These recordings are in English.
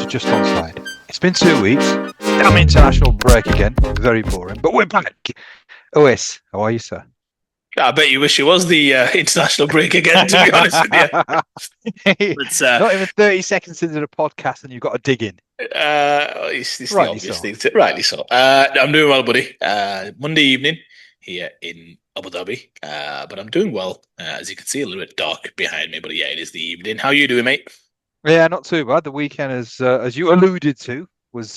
Just Onside. It's been 2 weeks. Damn international break again. Very boring. But we're back. OS, how are you, sir? I bet you wish it was the international break again, to be honest with you. But Not even 30 seconds into the podcast and you've got to dig in. it's the Rightly obvious so. thing. Rightly so. I'm doing well, buddy. Monday evening here in Abu Dhabi. But I'm doing well. As you can see, a little bit dark behind me. But yeah, it is the evening. How are you doing, mate? Yeah, not too bad. The weekend, as you alluded to, was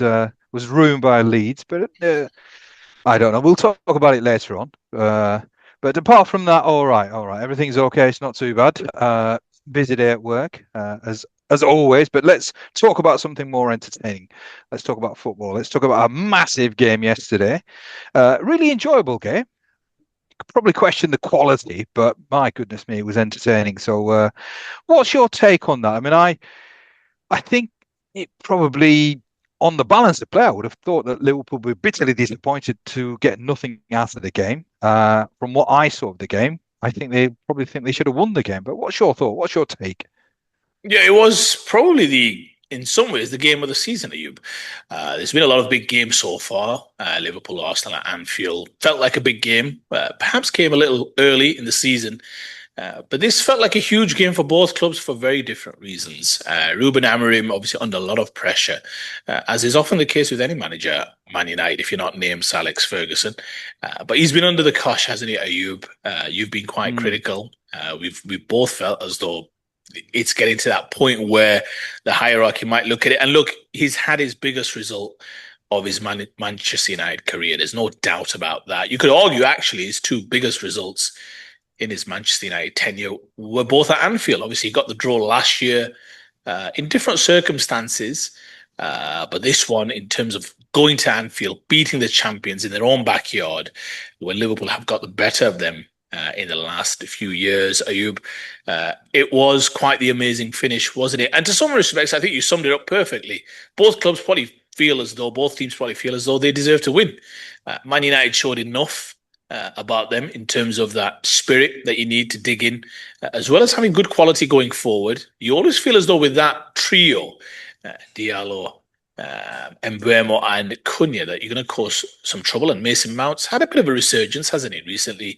ruined by Leeds. But I don't know. We'll talk about it later on. But apart from that, all right, all right. Everything's okay. It's not too bad. Busy day at work, as always. But let's talk about something more entertaining. Let's talk about football. Let's talk about a massive game yesterday. Really enjoyable game. Could probably question the quality, but my goodness me, it was entertaining. So, what's your take on that? I mean, I think it probably, on the balance of play, I would have thought that Liverpool were bitterly disappointed to get nothing out of the game. From what I saw of the game, I think they probably think they should have won the game. But what's your thought? What's your take? Yeah, it was probably in some ways, the game of the season, Ayub. There's been a lot of big games so far. Liverpool, Arsenal at Anfield felt like a big game. Perhaps came a little early in the season. But this felt like a huge game for both clubs for very different reasons. Ruben Amorim, obviously under a lot of pressure, as is often the case with any manager at Man United, if you're not named Sir Alex Ferguson. But he's been under the cosh, hasn't he, Ayub? You've been quite Mm. critical. We've both felt as though it's getting to that point where the hierarchy might look at it. And look, he's had his biggest result of his Manchester United career. There's no doubt about that. You could argue, actually, his two biggest results in his Manchester United tenure were both at Anfield. Obviously, he got the draw last year in different circumstances. But this one, in terms of going to Anfield, beating the champions in their own backyard, when Liverpool have got the better of them in the last few years, Ayub, it was quite the amazing finish, wasn't it? And to some respects, I think you summed it up perfectly. Both clubs probably both teams probably feel as though they deserve to win. Man United showed enough about them in terms of that spirit that you need to dig in, as well as having good quality going forward. You always feel as though with that trio, Diallo, Mbeumo and Cunha, that you're going to cause some trouble. And Mason Mount's had a bit of a resurgence, hasn't he, recently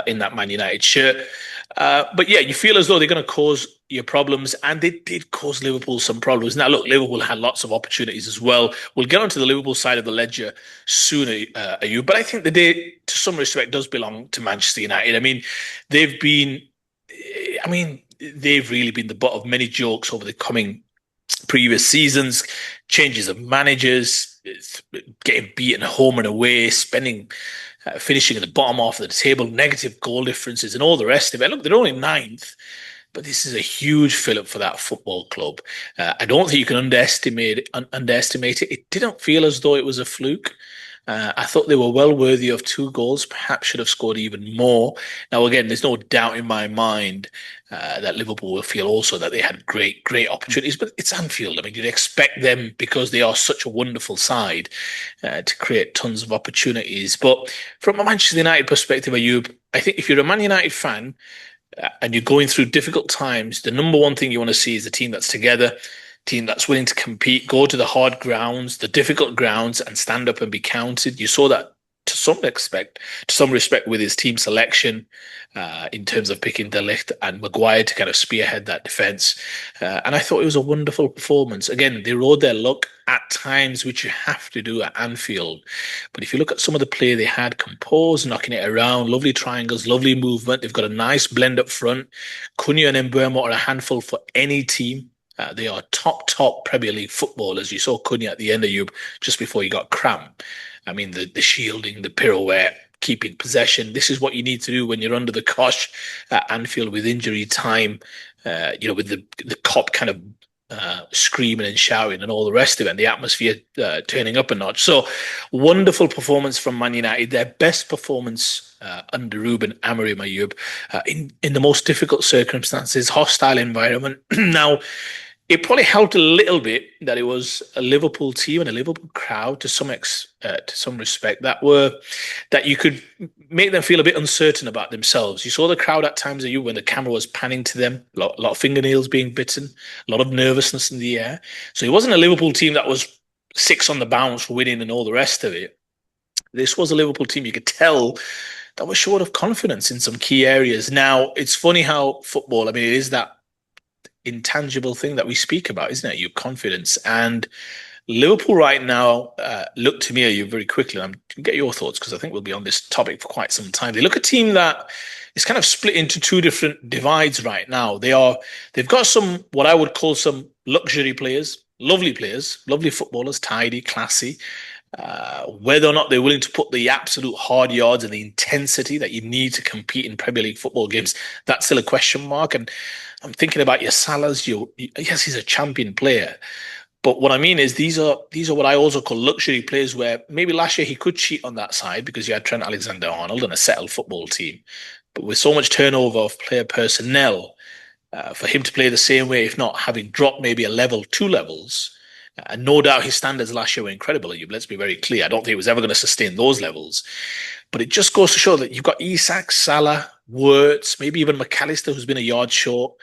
in that Man United shirt. But yeah, you feel as though they're going to cause your problems, and they did cause Liverpool some problems. Now, look, Liverpool had lots of opportunities as well. We'll get onto the Liverpool side of the ledger sooner, but I think the day, to some respect, does belong to Manchester United. They've been, they've really been the butt of many jokes over the coming previous seasons, changes of managers, getting beaten home and away, finishing at the bottom half of the table, negative goal differences, and all the rest of it. Look, they're only ninth, but this is a huge fill-up for that football club. I don't think you can underestimate it. It didn't feel as though it was a fluke. I thought they were well worthy of 2 goals, perhaps should have scored even more. Now, again, there's no doubt in my mind that Liverpool will feel also that they had great opportunities, but it's Anfield. I mean, you'd expect them, because they are such a wonderful side, to create tons of opportunities. But from a Manchester United perspective, Ayub, I think if you're a Man United fan and you're going through difficult times, the number one thing you want to see is a team that's together, team that's willing to compete, go to the hard grounds, the difficult grounds, and stand up and be counted. You saw that to some respect with his team selection in terms of picking De Ligt and Maguire to kind of spearhead that defence. And I thought it was a wonderful performance. Again, they rode their luck at times, which you have to do at Anfield. But if you look at some of the play they had, composed, knocking it around, lovely triangles, lovely movement. They've got a nice blend up front. Cunha and Mbeumo are a handful for any team. They are top Premier League footballers. You saw Cunha at the end of you just before he got cramp. I mean, the shielding, the pirouette, keeping possession. This is what you need to do when you're under the cosh at Anfield with injury time, with the cop kind of screaming and shouting and all the rest of it, and the atmosphere turning up a notch. So, wonderful performance from Man United. Their best performance under Ruben Amorim, Ayub, in the most difficult circumstances, hostile environment. Now, it probably helped a little bit that it was a Liverpool team and a Liverpool crowd to some respect that you could make them feel a bit uncertain about themselves. You saw the crowd at times of you when the camera was panning to them, lot of fingernails being bitten, a lot of nervousness in the air. So it wasn't a Liverpool team that was six on the bounce, winning and all the rest of it. This was a Liverpool team you could tell that was short of confidence in some key areas. Now, it's funny how football, I mean, it is that intangible thing that we speak about, isn't it? Your confidence. And Liverpool right now look to me at you very quickly. And I'm get your thoughts because I think we'll be on this topic for quite some time. They look a team that is kind of split into two different divides right now. They've got some what I would call some luxury players, lovely footballers, tidy, classy. Whether or not they're willing to put the absolute hard yards and the intensity that you need to compete in Premier League football games, that's still a question mark. And I'm thinking about your Salahs. Yes, he's a champion player, but what I mean is these are what I also call luxury players. Where maybe last year he could cheat on that side because you had Trent Alexander-Arnold and a settled football team, but with so much turnover of player personnel, for him to play the same way, if not having dropped maybe a level, two levels. And no doubt his standards last year were incredible. Let's be very clear. I don't think he was ever going to sustain those levels. But it just goes to show that you've got Isak, Salah, Wirtz, maybe even McAllister, who's been a yard short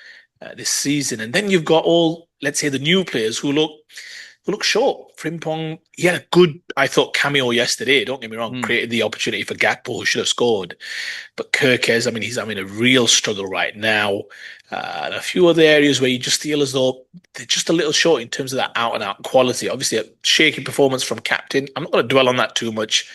this season. And then you've got all, let's say, the new players who look short. Frimpong, he had a good, I thought, cameo yesterday. Don't get me wrong, created the opportunity for Gakpo, who should have scored. But Kirkez, I mean, he's having a real struggle right now. And a few other areas where you just feel as though they're just a little short in terms of that out-and-out quality. Obviously, a shaky performance from captain. I'm not going to dwell on that too much.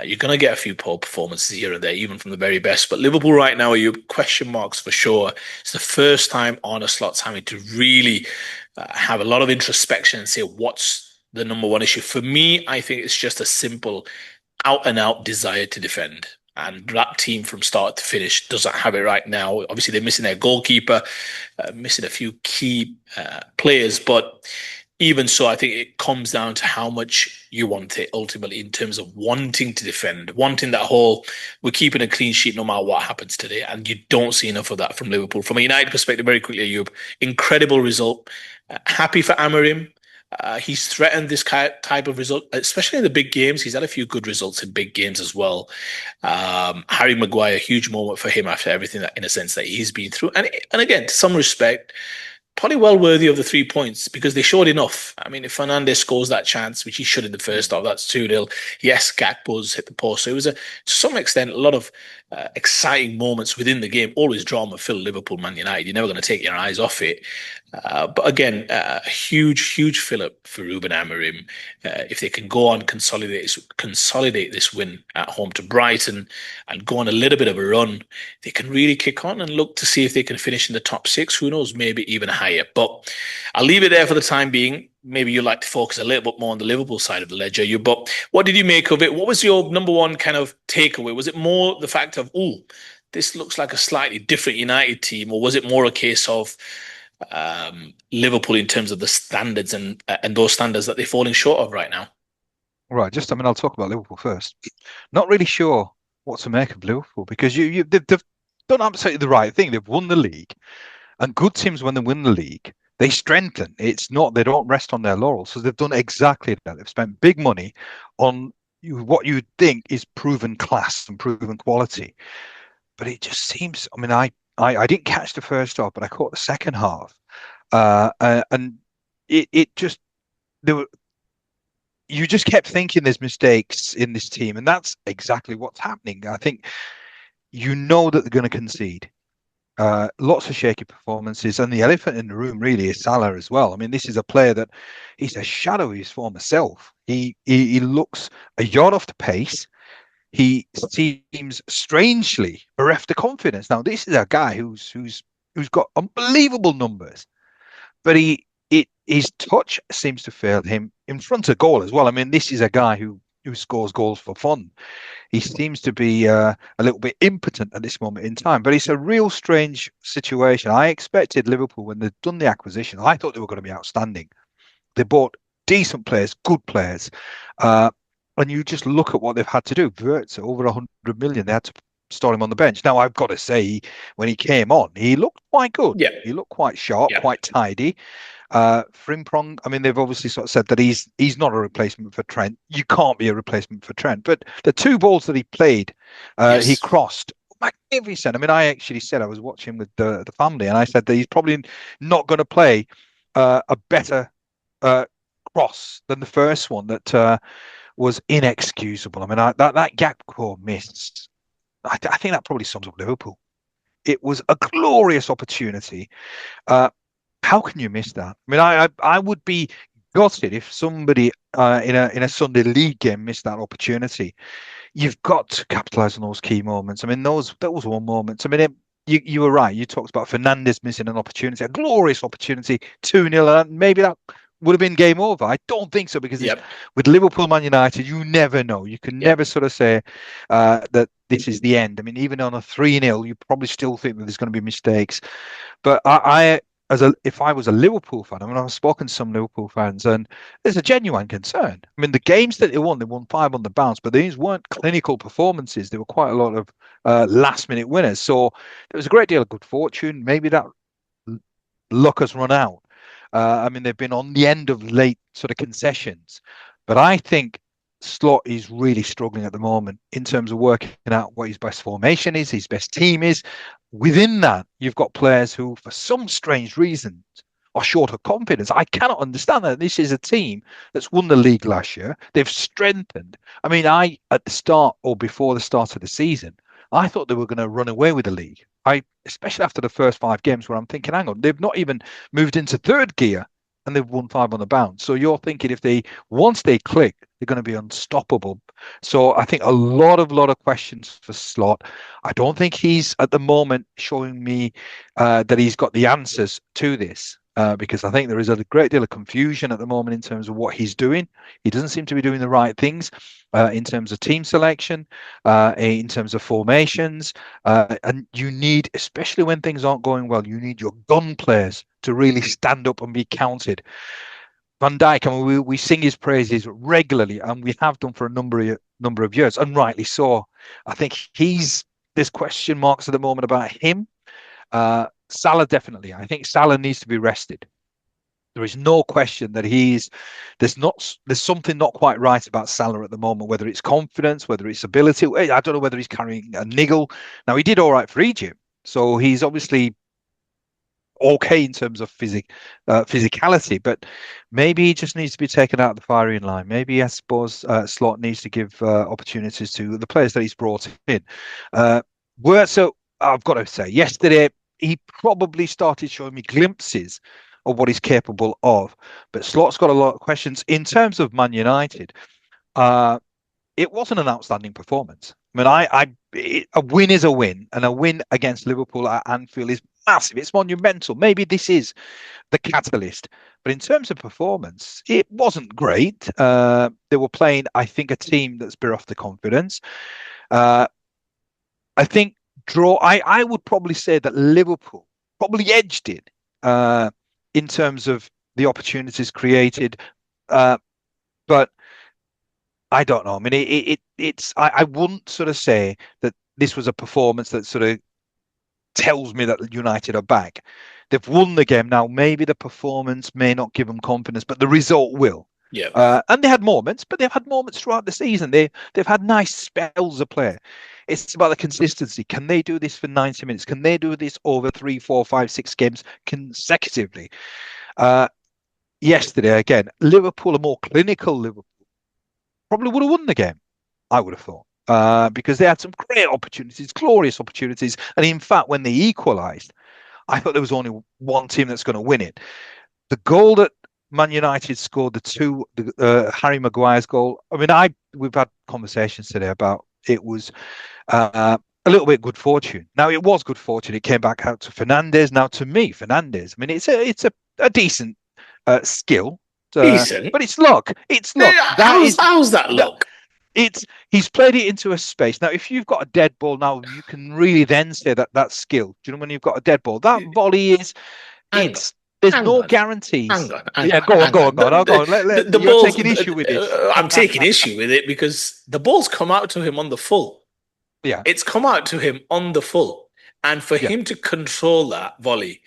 You're going to get a few poor performances here and there, even from the very best. But Liverpool right now are your question marks for sure. It's the first time Arne Slot's having to really have a lot of introspection and say, what's the number one issue? For me, I think it's just a simple out-and-out desire to defend. And that team from start to finish doesn't have it right now. Obviously, they're missing their goalkeeper, missing a few key players. But even so, I think it comes down to how much you want it ultimately in terms of wanting to defend, wanting that whole, we're keeping a clean sheet no matter what happens today. And you don't see enough of that from Liverpool. From a United perspective, very quickly, Ayub, incredible result. Happy for Amorim. He's threatened this type of result, especially in the big games. He's had a few good results in big games as well. Harry Maguire, huge moment for him after everything that, in a sense, that he's been through. And again, to some respect, probably well worthy of the 3 points because they showed enough. I mean, if Fernandes scores that chance, which he should in the first half, that's 2-0. Yes, Gakpo's hit the post. So it was, to some extent, a lot of exciting moments within the game. Always drama-filled Liverpool, Man United. You're never going to take your eyes off it. But again, a huge fill-up for Ruben Amorim. If they can go on consolidate this win at home to Brighton and go on a little bit of a run, they can really kick on and look to see if they can finish in the top six. Who knows, maybe even higher. But I'll leave it there for the time being. Maybe you'd like to focus a little bit more on the Liverpool side of the ledger. But what did you make of it? What was your number one kind of takeaway? Was it more the fact of, this looks like a slightly different United team, or was it more a case of Liverpool in terms of the standards and those standards that they're falling short of right now? Right, I'll talk about Liverpool first. Not really sure what to make of Liverpool because they've done absolutely the right thing. They've won the league, and good teams when they win the league, they strengthen. It's not they don't rest on their laurels. So they've done exactly that. They've spent big money on what you would think is proven class and proven quality, but it just seems. I mean, I didn't catch the first half, but I caught the second half, and it just there were. You just kept thinking there's mistakes in this team, and that's exactly what's happening. I think you know that they're going to concede. Lots of shaky performances, and the elephant in the room really is Salah as well. I mean, this is a player that he's a shadow of his former self. He looks a yard off the pace. He seems strangely bereft of confidence. Now, this is a guy who's got unbelievable numbers, but his touch seems to fail him in front of goal as well. I mean, this is a guy who scores goals for fun. He seems to be a little bit impotent at this moment in time, but it's a real strange situation. I expected Liverpool, when they've done the acquisition, I thought they were going to be outstanding. They bought decent players, good players, and you just look at what they've had to do. Wirtz over 100 million. They had to start him on the bench. Now, I've got to say, when he came on, he looked quite good. Yeah, He looked quite sharp, yeah, quite tidy. Frimpong, I mean, they've obviously sort of said that he's not a replacement for Trent. You can't be a replacement for Trent. But the two balls that he played, he yes, crossed magnificent. I mean, I actually said I was watching with the family, and I said that he's probably not going to play a better uh, cross than the first one that was inexcusable. I mean, that Gakpo miss, I think that probably sums up Liverpool. It was a glorious opportunity. Uh, how can you miss that? I mean, I would be gutted if somebody in a Sunday league game missed that opportunity. You've got to capitalize on those key moments. I mean, those were moments. I mean, you were right. You talked about Fernandes missing an opportunity, a glorious opportunity, 2-0, and maybe that would have been game over. I don't think so because yep, with Liverpool, Man United, you never know. You can yep, never sort of say that this is the end. I mean, even on a 3-0, you probably still think that there's going to be mistakes. But if I was a Liverpool fan, I mean, I've spoken to some Liverpool fans, and there's a genuine concern. I mean, the games that they won 5 on the bounce, but these weren't clinical performances. There were quite a lot of last-minute winners. So there was a great deal of good fortune. Maybe that luck has run out. I mean, they've been on the end of late sort of concessions, but I think Slot is really struggling at the moment in terms of working out what his best formation is, his best team is. Within that, you've got players who, for some strange reasons, are short of confidence. I cannot understand that. This is a team that's won the league last year. They've strengthened. I mean, at the start or before the start of the season, I thought they were going to run away with the league. Especially after the first 5 games, where I'm thinking, hang on, they've not even moved into third gear and they've won 5 on the bounce. So you're thinking once they click, they're going to be unstoppable. So I think a lot of questions for Slot. I don't think he's at the moment showing me that he's got the answers to this. Because I think there is a great deal of confusion at the moment in terms of what he's doing. He doesn't seem to be doing the right things in terms of team selection, in terms of formations. And you need, especially when things aren't going well, you need your gun players to really stand up and be counted. Van Dijk, I mean, we sing his praises regularly, and we have done for a number of years, and rightly so. I think there's question marks at the moment about him. Salah, definitely. I think Salah needs to be rested. There is no question that there's something not quite right about Salah at the moment, whether it's confidence, whether it's ability. I don't know whether he's carrying a niggle. Now, he did all right for Egypt, so he's obviously okay in terms of physicality, but maybe he just needs to be taken out of the firing line. Maybe, I suppose, Slot needs to give opportunities to the players that he's brought in. So I've got to say, yesterday, he probably started showing me glimpses of what he's capable of. But Slot's got a lot of questions. In terms of Man United, it wasn't an outstanding performance. I mean, a win is a win, and a win against Liverpool at Anfield is massive. It's monumental. Maybe this is the catalyst. But in terms of performance, it wasn't great. They were playing, I think, a team that's bereft the confidence. I think I would probably say that Liverpool probably edged it in terms of the opportunities created. But I don't know. I mean, I wouldn't sort of say that this was a performance that sort of tells me that United are back. They've won the game now. Maybe the performance may not give them confidence, but the result will. yeah. And they had moments, but they've had moments throughout the season. They've had nice spells of play. It's about the consistency. Can they do this for 90 minutes? Can they do this over 3, 4, 5, 6 games consecutively? Yesterday, again, Liverpool, a more clinical Liverpool, probably would have won the game, I would have thought, because they had some great opportunities, glorious opportunities. And in fact, when they equalised, I thought there was only one team that's going to win it. The goal that Man United scored, Harry Maguire's goal. I mean, we've had conversations today about it was a little bit good fortune. Now, it was good fortune. It came back out to Fernandes. Now, to me, Fernandes, I mean, it's a decent skill. Decent. But it's luck. It's luck. How's that luck? He's played it into a space. Now, if you've got a dead ball, now you can really then say that that's skill. Do you know when you've got a dead ball? That volley is. There's no guarantees. Go on. You're taking issue with this. I'm taking issue with it because the ball's come out to him on the full. Yeah, It's come out to him on the full. And for yeah. him to control that volley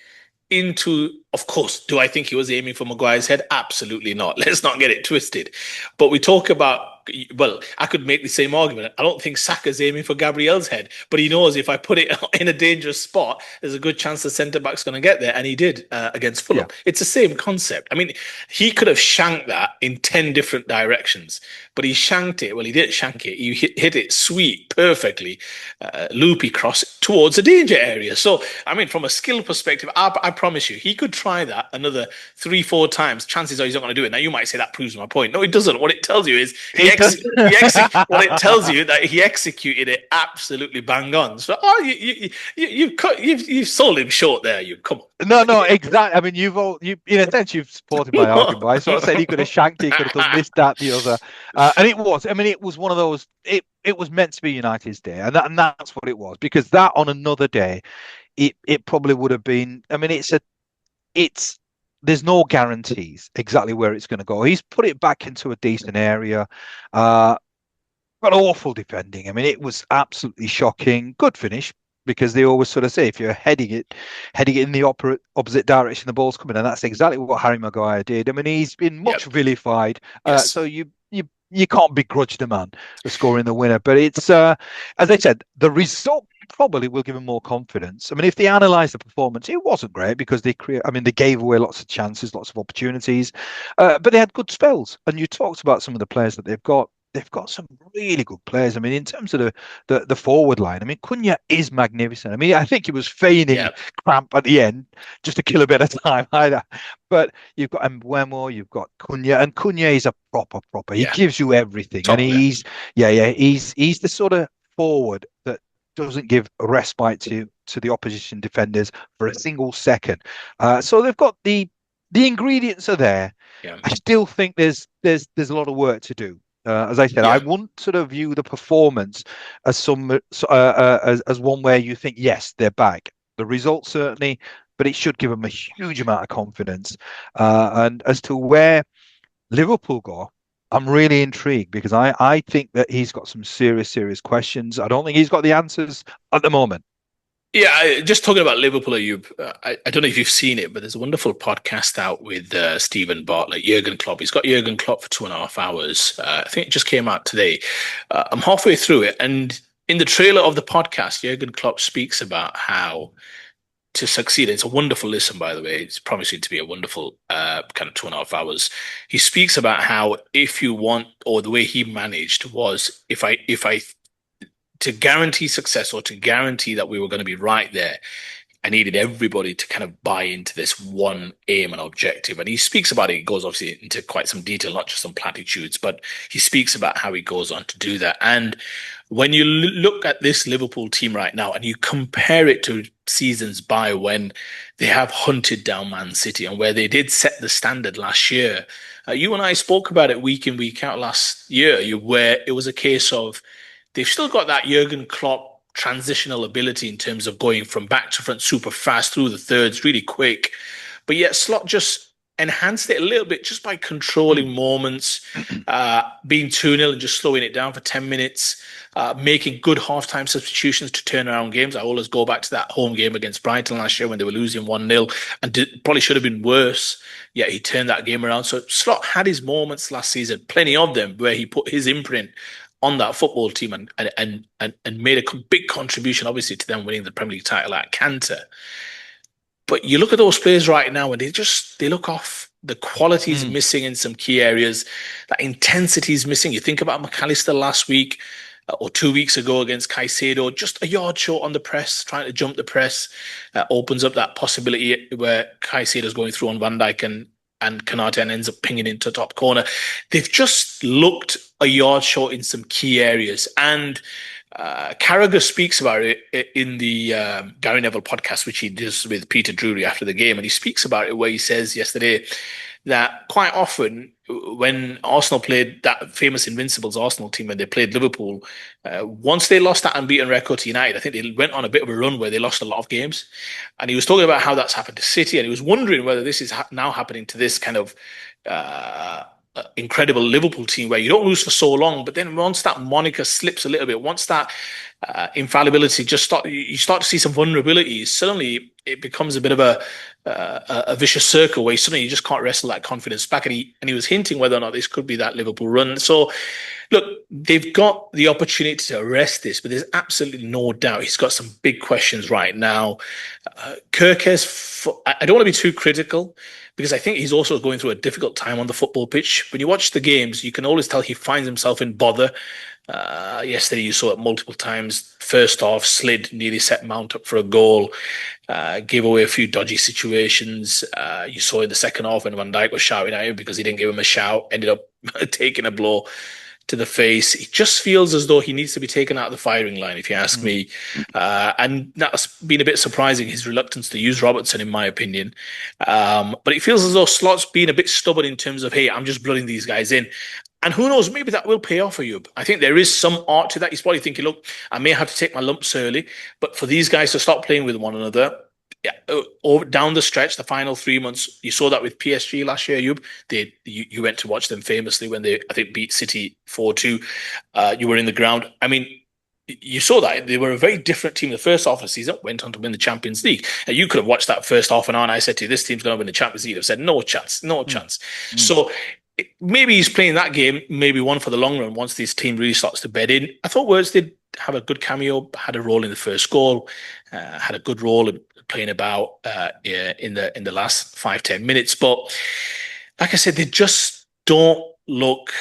into, of course, do I think he was aiming for Maguire's head? Absolutely not. Let's not get it twisted. But we talk about, well, I could make the same argument. I don't think Saka's aiming for Gabriel's head, but he knows if I put it in a dangerous spot, there's a good chance the centre back's going to get there. And he did against Fulham. Yeah. It's the same concept. I mean, he could have shanked that in 10 different directions, but he shanked it. Well, he didn't shank it. He hit it sweet, perfectly, loopy cross towards a danger area. So, I mean, from a skill perspective, I promise you, he could try that another 3, 4 times. Chances are he's not going to do it. Now, you might say that proves my point. No, it doesn't. What it tells you is It does. what it tells you that he executed it absolutely bang on. So, oh, you've sold him short there. You come on. No, no, exactly. I mean, in a sense, you've supported my argument, but I sort of said he could have shanked it, he could have done this, that, the other, and it was. I mean, it was one of those. It was meant to be United's day, and that's what it was. Because that on another day, it probably would have been. I mean, it's there's no guarantees exactly where it's going to go. He's put it back into a decent area. But awful defending. I mean, it was absolutely shocking. Good finish because they always sort of say if you're heading it in the opposite direction, the ball's coming, and that's exactly what Harry Maguire did. I mean, he's been much Yep. vilified, so Yes. you can't begrudge the man for scoring the winner. But it's as I said, the result probably will give him more confidence. I mean, if they analyse the performance, it wasn't great because they gave away lots of chances, lots of opportunities, but they had good spells. And you talked about some of the players that they've got. They've got some really good players. I mean, in terms of the forward line, I mean, Cunha is magnificent. I mean, I think he was feigning Yep. cramp at the end just to kill a bit of time either. But you've got Mbuemo, you've got Cunha, and Cunha is a proper. He Yeah. gives you everything, and Top. Yeah. he's the sort of forward that doesn't give a respite to the opposition defenders for a single second. So they've got the ingredients are there. Yeah. I still think there's a lot of work to do. As I said, I Yeah. wouldn't sort of view the performance as as one where you think yes they're back. The results certainly, but it should give them a huge amount of confidence. And as to where Liverpool go, I'm really intrigued because I think that he's got some serious questions. I don't think he's got the answers at the moment. Yeah, just talking about Liverpool, Ayub, I don't know if you've seen it, but there's a wonderful podcast out with Stephen Bartlett, Jurgen Klopp. He's got Jurgen Klopp for 2.5 hours. I think it just came out today. I'm halfway through it, and in the trailer of the podcast, Jurgen Klopp speaks about how to succeed. It's a wonderful listen, by the way. It's promising to be a wonderful kind of 2.5 hours. He speaks about how if you want, or the way he managed was, if I to guarantee success or to guarantee that we were going to be right there, I needed everybody to kind of buy into this one aim and objective. And he speaks about it. He goes obviously into quite some detail, not just some platitudes, but he speaks about how he goes on to do that. And when you look at this Liverpool team right now and you compare it to seasons by when they have hunted down Man City and where they did set the standard last year, you and I spoke about it week in, week out last year, where it was a case of they've still got that Jurgen Klopp transitional ability in terms of going from back to front super fast through the thirds really quick. But yet Slot just enhanced it a little bit just by controlling moments, being 2-0 and just slowing it down for 10 minutes, making good halftime substitutions to turn around games. I always go back to that home game against Brighton last year when they were losing 1-0 and probably should have been worse. Yet he turned that game around. So Slot had his moments last season, plenty of them, where he put his imprint on that football team and made a big contribution, obviously, to them winning the Premier League title at Cantor. But you look at those players right now, and they look off. The quality is missing in some key areas. That intensity is missing. You think about McAllister last week or 2 weeks ago against Caicedo, just a yard short on the press, trying to jump the press, opens up that possibility where Caicedo's going through on Van Dijk and Konate and ends up pinging into top corner. They've just looked a yard short in some key areas. And Carragher speaks about it in the Gary Neville podcast, which he does with Peter Drury after the game. And he speaks about it where he says yesterday that quite often when Arsenal played that famous Invincibles Arsenal team, when they played Liverpool, once they lost that unbeaten record to United, I think they went on a bit of a run where they lost a lot of games. And he was talking about how that's happened to City, and he was wondering whether this is now happening to this kind of incredible Liverpool team where you don't lose for so long, but then once that moniker slips a little bit, once that infallibility, you start to see some vulnerabilities. Suddenly, it becomes a bit of a vicious circle where suddenly you just can't wrestle that confidence back. And he was hinting whether or not this could be that Liverpool run. So, look, they've got the opportunity to arrest this, but there's absolutely no doubt he's got some big questions right now. Kirk has. I don't want to be too critical because I think he's also going through a difficult time on the football pitch. When you watch the games, you can always tell he finds himself in bother. Yesterday, you saw it multiple times. First off, slid, nearly set Mount up for a goal, gave away a few dodgy situations. You saw in the second half when Van Dijk was shouting at him because he didn't give him a shout, ended up taking a blow to the face. It just feels as though he needs to be taken out of the firing line, if you ask me. And that's been a bit surprising, his reluctance to use Robertson, in my opinion. But it feels as though Slot's been a bit stubborn in terms of, hey, I'm just blooding these guys in. And who knows, maybe that will pay off for you. I think there is some art to that. He's probably thinking, look, I may have to take my lumps early, but for these guys to start playing with one another, yeah, over down the stretch, the final 3 months, you saw that with PSG last year. You went to watch them famously when they, I think, beat City 4-2. You were in the ground. I mean, you saw that they were a very different team. The first half of the season went on to win the Champions League. And you could have watched that first half an hour, and I said to you, this team's going to win the Champions League. I've said, no chance, no chance. So maybe he's playing that game, maybe one for the long run once this team really starts to bed in. I thought Words did have a good cameo, had a role in the first goal, had a good role in playing about in the last 5-10 minutes. But like I said, they just don't look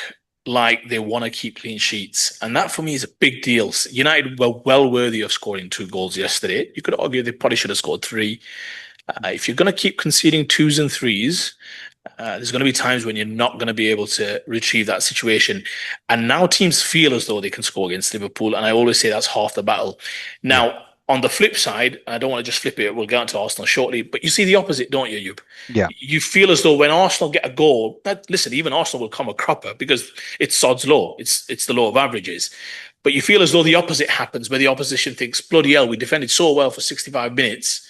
like they want to keep clean sheets. And that for me is a big deal. United were well worthy of scoring 2 goals yesterday. You could argue they probably should have scored 3. If you're going to keep conceding 2s and 3s, there's going to be times when you're not going to be able to retrieve that situation. And now teams feel as though they can score against Liverpool. And I always say that's half the battle. Now, on the flip side, I don't want to just flip it, we'll get on to Arsenal shortly, but you see the opposite, don't you, Yub? Yeah. You feel as though when Arsenal get a goal, listen, even Arsenal will come a cropper because it's sod's law. It's the law of averages. But you feel as though the opposite happens, where the opposition thinks, bloody hell, we defended so well for 65 minutes,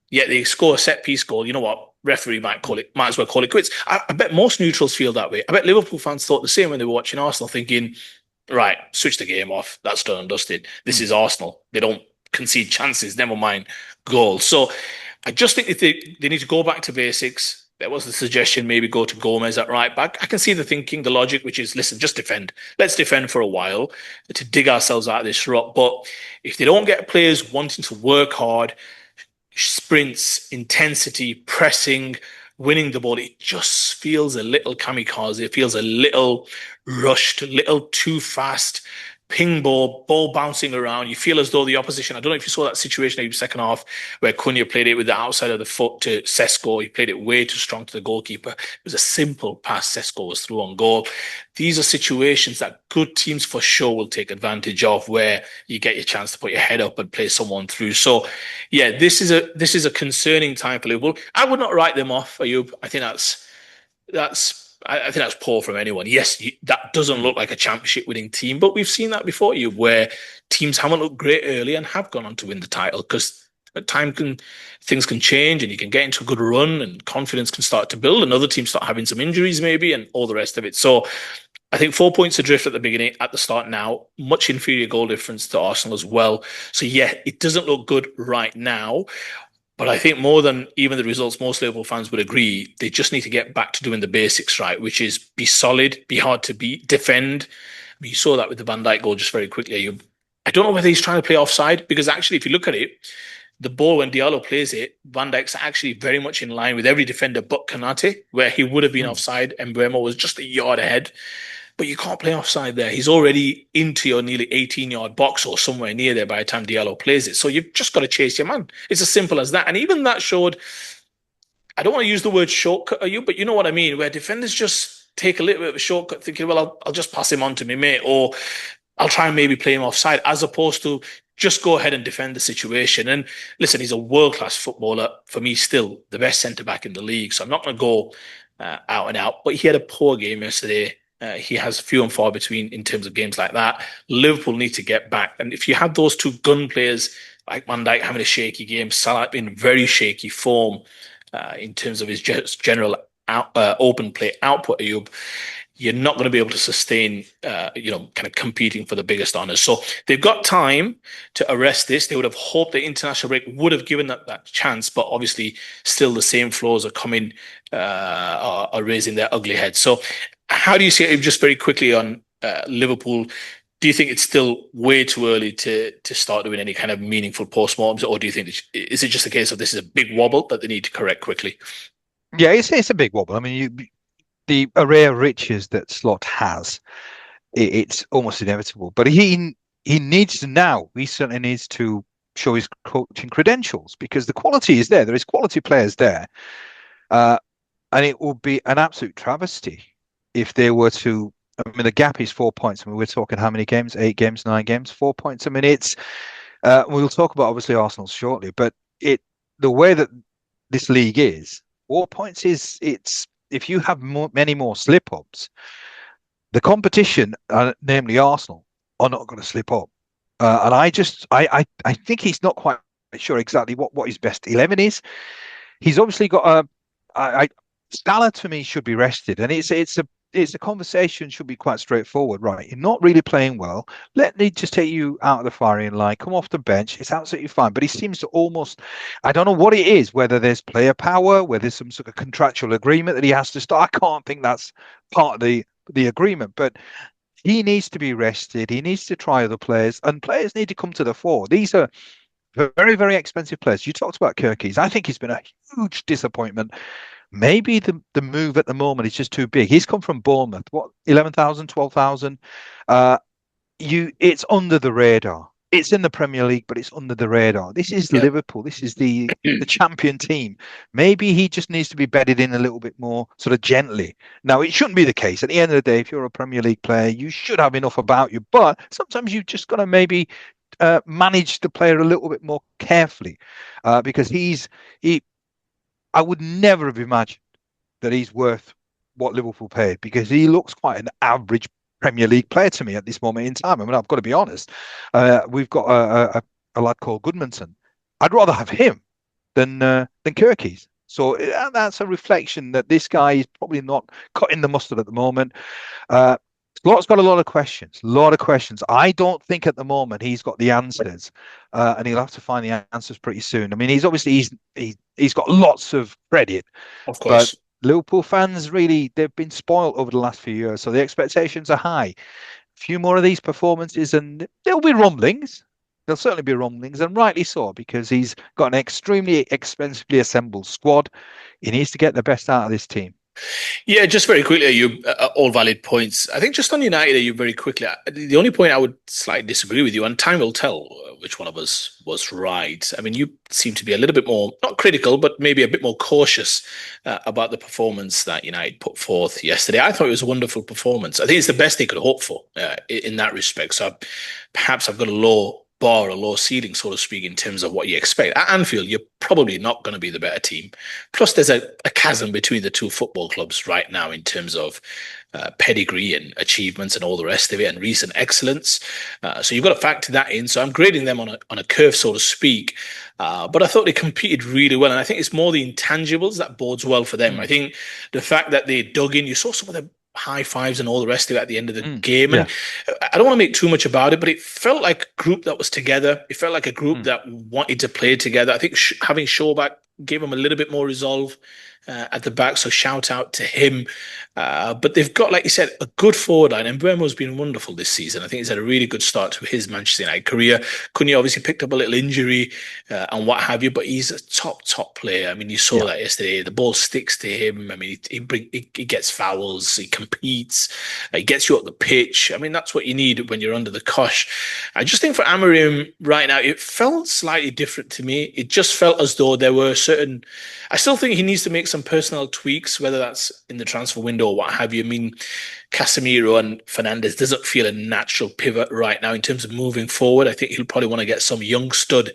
yet they score a set-piece goal. You know what? Referee might as well call it quits. I bet most neutrals feel that way. I bet Liverpool fans thought the same when they were watching Arsenal, thinking, right, switch the game off. That's done and dusted. This is Arsenal. They don't concede chances, never mind goals. So I just think they need to go back to basics. There was the suggestion, maybe go to Gomez at right back. I can see the thinking, the logic, which is, listen, just defend. Let's defend for a while to dig ourselves out of this rut. But if they don't get players wanting to work hard, sprints, intensity, pressing, winning the ball, it just feels a little kamikaze. It feels a little rushed, a little too fast. Ping ball bouncing around. You feel as though the opposition, I don't know if you saw that situation in the second half where Cunha played it with the outside of the foot to Sesko. He played it way too strong to the goalkeeper. It was a simple pass. Sesko was through on goal. These are situations that good teams for sure will take advantage of, where you get your chance to put your head up and play someone through. So, yeah, this is a concerning time for Liverpool. I would not write them off, Ayub. I think that's poor from anyone. Yes, that doesn't look like a championship winning team, but we've seen that before, you, where teams haven't looked great early and have gone on to win the title, because at things can change and you can get into a good run and confidence can start to build and other teams start having some injuries maybe and all the rest of it. So I think 4 points adrift at the start now, much inferior goal difference to Arsenal as well. So yeah, it doesn't look good right now. But I think more than even the results, most Liverpool fans would agree, they just need to get back to doing the basics right, which is be solid, be hard to beat, defend. I mean, you saw that with the Van Dijk goal just very quickly. I don't know whether he's trying to play offside, because actually, if you look at it, the ball, when Diallo plays it, Van Dijk's actually very much in line with every defender but Konate, where he would have been offside and Mbeumo was just a yard ahead. But you can't play offside there. He's already into your nearly 18-yard box or somewhere near there by the time Diallo plays it. So you've just got to chase your man. It's as simple as that. And even that showed, I don't want to use the word shortcut, but you know what I mean, where defenders just take a little bit of a shortcut thinking, well, I'll just pass him on to me mate, or I'll try and maybe play him offside, as opposed to just go ahead and defend the situation. And listen, he's a world-class footballer. For me, still the best centre-back in the league. So I'm not going to go out and out. But he had a poor game yesterday. He has few and far between in terms of games like that. Liverpool need to get back. And if you have those two gun players, like Van Dijk having a shaky game, Salah in very shaky form in terms of his general open play output, Ayub, you're not going to be able to sustain, kind of competing for the biggest honors. So they've got time to arrest this. They would have hoped the international break would have given that chance, but obviously still the same flaws are coming, are raising their ugly heads. So how do you see it just very quickly on Liverpool? Do you think it's still way too early to start doing any kind of meaningful postmortems, or do you think is it just a case of this is a big wobble that they need to correct quickly? Yeah, it's a big wobble. I mean, the array of riches that Slot has, it's almost inevitable. But he needs to now. He certainly needs to show his coaching credentials because the quality is there. There is quality players there, uh, and it would be an absolute travesty if they were to. I mean, the gap is 4 points. I mean, we're talking how many games? 8 games, 9 games, 4 points. I mean, it's. We'll talk about obviously Arsenal shortly, but the way that this league is, 4 points is it's if you have many more slip ups, the competition, namely Arsenal, are not going to slip up. And I think he's not quite sure exactly what his best 11 is. He's obviously got a. I Salah to me should be rested, and it's a conversation should be quite straightforward, right? You're not really playing well. Let me just take you out of the firing line. Come off the bench. It's absolutely fine. But he seems to almost, I don't know what it is, whether there's player power, whether there's some sort of contractual agreement that he has to start. I can't think that's part of the agreement, but he needs to be rested. He needs to try other players, and players need to come to the fore. These are very, very expensive players. You talked about Kirkies. I think he's been a huge disappointment. Maybe the move at the moment is just too big. He's come from Bournemouth. What, 11,000, 12,000? It's under the radar. It's in the Premier League, but it's under the radar. This is Yeah. Liverpool. This is the champion team. Maybe he just needs to be bedded in a little bit more, sort of gently. Now, it shouldn't be the case. At the end of the day, if you're a Premier League player, you should have enough about you. But sometimes you've just got to maybe manage the player a little bit more carefully, because he. I would never have imagined that he's worth what Liverpool paid because he looks quite an average Premier League player to me at this moment in time. I mean, I've got to be honest. We've got a lad called Goodmanson. I'd rather have him than Kirkies. So that's a reflection that this guy is probably not cutting the mustard at the moment. Slot's got a lot of questions. A lot of questions. I don't think at the moment he's got the answers, and he'll have to find the answers pretty soon. I mean, he's got lots of credit, Of but course. Liverpool fans really they've been spoiled over the last few years, so the expectations are high. A few more of these performances, and there'll be rumblings. There'll certainly be rumblings, and rightly so, because he's got an extremely expensively assembled squad. He needs to get the best out of this team. Yeah, just very quickly, you all valid points. I think just on United, you very quickly. The only point I would slightly disagree with you, and time will tell which one of us was right. I mean, you seem to be a little bit more not critical, but maybe a bit more cautious about the performance that United put forth yesterday. I thought it was a wonderful performance. I think it's the best they could hope for in that respect. So perhaps I've got a low bar, a low ceiling, so to speak, in terms of what you expect. At Anfield, you're probably not going to be the better team. Plus, there's a chasm between the two football clubs right now in terms of pedigree and achievements and all the rest of it and recent excellence. So you've got to factor that in. So I'm grading them on a curve, so to speak. But I thought they competed really well. And I think it's more the intangibles that bodes well for them. I Mm, think the fact that they dug in, you saw some of the high fives and all the rest of it at the end of the game. yeah. And I don't want to make too much about it, but it felt like a group that was together. It felt like a group Mm. that wanted to play together. I think having Shaw back gave him a little bit more resolve at the back. So shout out to him. But they've got, like you said, a good forward line. And Mbeumo's been wonderful this season. I think he's had a really good start to his Manchester United career. Cunha obviously picked up a little injury and what have you, but he's a top player. I mean, you saw Yeah. that yesterday. The ball sticks to him. I mean, he gets fouls, he competes, he gets you up the pitch. I mean, that's what you need when you're under the cosh. I just think for Amorim right now, it felt slightly different to me. It just felt as though there were certain. I still think he needs to make some personnel tweaks, whether that's in the transfer window or what have you. I mean, Casemiro and Fernandes doesn't feel a natural pivot right now in terms of moving forward. I think he'll probably want to get some young stud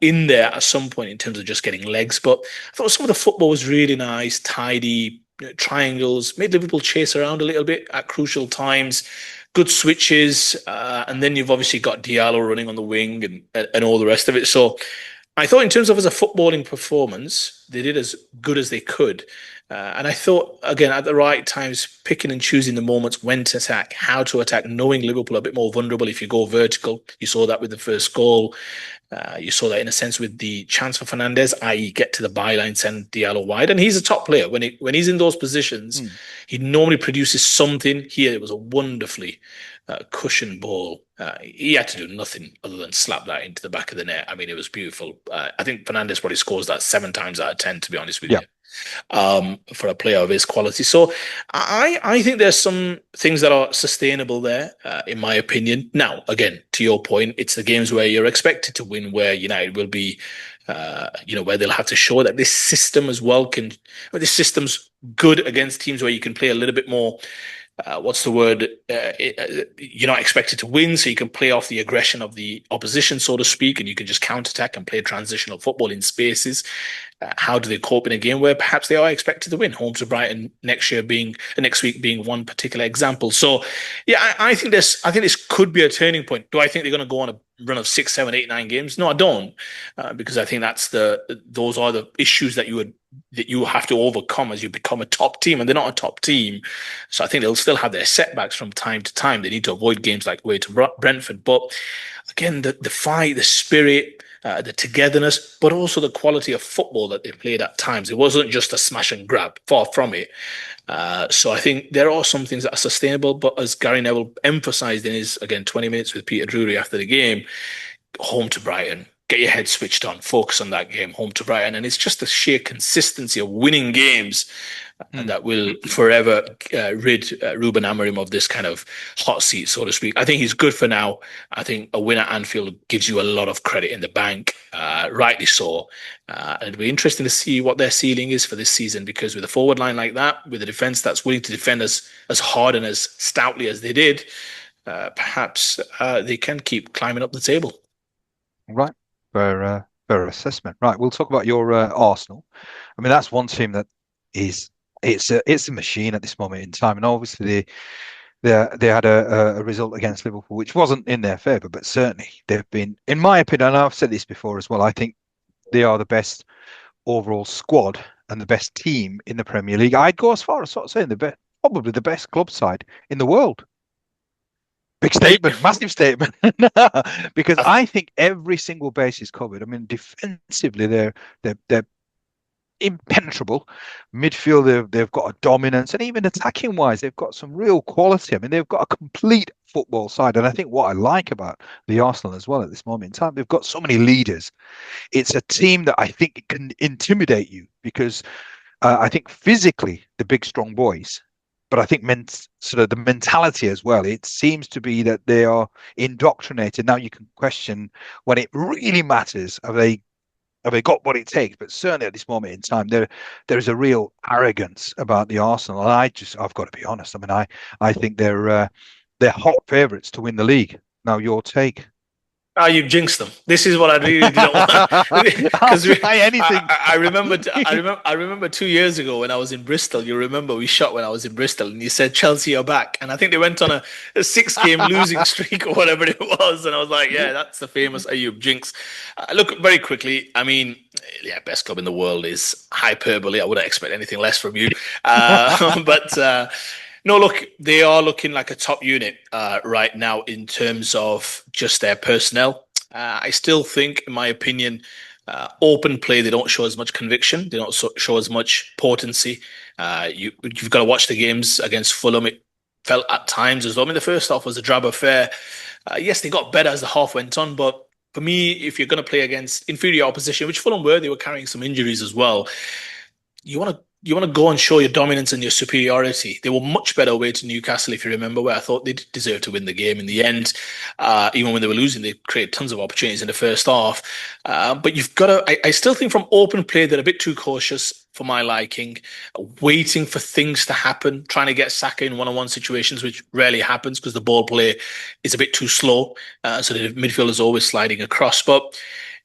in there at some point in terms of just getting legs. But I thought some of the football was really nice, tidy, triangles, made Liverpool chase around a little bit at crucial times. Good switches, and then you've obviously got Diallo running on the wing and all the rest of it. So I thought in terms of as a footballing performance, they did as good as they could. And I thought, again, at the right times, picking and choosing the moments when to attack, how to attack, knowing Liverpool are a bit more vulnerable if you go vertical. You saw that with the first goal. You saw that in a sense with the chance for Fernandez, i.e., get to the byline, send Diallo wide, and he's a top player. When he's in those positions, he normally produces something. Here, it was a wonderfully cushion ball. He had to do nothing other than slap that into the back of the net. I mean, it was beautiful. I think Fernandez probably scores that 7 times out of 10, to be honest with Yeah. you, for a player of his quality. So I think there's some things that are sustainable there, in my opinion. Now, again, to your point, it's the games where you're expected to win, where United will be, where they'll have to show that this system as well this system's good against teams where you can play a little bit more. What's the word? You're not expected to win, so you can play off the aggression of the opposition, so to speak, and you can just counterattack and play transitional football in spaces. How do they cope in a game where perhaps they are expected to win? Home to Brighton next week being one particular example. So, yeah, I think this could be a turning point. Do I think they're going to go on a run of 6, 7, 8, 9 games? No, I don't, because I think those are the issues that you have to overcome as you become a top team, and they're not a top team. So I think they'll still have their setbacks from time to time. They need to avoid games like away to Brentford. But again, the fight, the spirit, the togetherness, but also the quality of football that they played at times. It wasn't just a smash and grab, far from it. So I think there are some things that are sustainable, but as Gary Neville emphasised in his, again, 20 minutes with Peter Drury after the game, home to Brighton, get your head switched on, focus on that game, home to Brighton. And it's just the sheer consistency of winning games that will forever rid Ruben Amorim of this kind of hot seat, so to speak. I think he's good for now. I think a win at Anfield gives you a lot of credit in the bank, rightly so. And it'll be interesting to see what their ceiling is for this season, because with a forward line like that, with a defence that's willing to defend as hard and as stoutly as they did, perhaps they can keep climbing up the table. Right. Fair assessment. Right. We'll talk about your Arsenal. I mean, that's one team that it's a machine at this moment in time, and obviously they had a result against Liverpool which wasn't in their favour, but certainly they've been, in my opinion, and I've said this before as well, I think they are the best overall squad and the best team in the Premier League. I'd go as far as sort of saying probably the best club side in the world. Big statement, massive statement. Because I think every single base is covered. I mean, defensively, they're impenetrable. Midfield, they've got a dominance, and even attacking wise, they've got some real quality. I mean, they've got a complete football side, and I think what I like about the Arsenal as well at this moment in time, they've got so many leaders. It's a team that I think can intimidate you, because I think physically the big strong boys. But I think sort of the mentality as well, it seems to be that they are indoctrinated. Now you can question when it really matters, have they got what it takes? But certainly at this moment in time, there is a real arrogance about the Arsenal. And I've got to be honest. I mean, I think they're hot favourites to win the league. Now your take. You've jinxed them. This is what I really didn't want. Because I remember 2 years ago when I was in Bristol. You remember we shot when I was in Bristol, and you said Chelsea are back, and I think they went on a 6-game losing streak or whatever it was, and I was like, yeah, that's the famous Ayub jinx. Look, very quickly, I mean, yeah, best club in the world is hyperbole. I wouldn't expect anything less from you, but. No, look, they are looking like a top unit right now in terms of just their personnel. I still think, in my opinion, open play, they don't show as much conviction. They don't show as much potency. You've got to watch the games against Fulham. It felt at times as though, I mean, the first half was a drab affair. Yes, they got better as the half went on, but for me, if you're going to play against inferior opposition, which Fulham were, they were carrying some injuries as well. You want to go and show your dominance and your superiority. They were much better away to Newcastle, if you remember, where I thought they deserved to win the game in the end. Even when they were losing, they created tons of opportunities in the first half. But you've got to, I still think from open play, they're a bit too cautious for my liking, waiting for things to happen, trying to get Saka in one-on-one situations, which rarely happens because the ball play is a bit too slow. So the midfield is always sliding across. But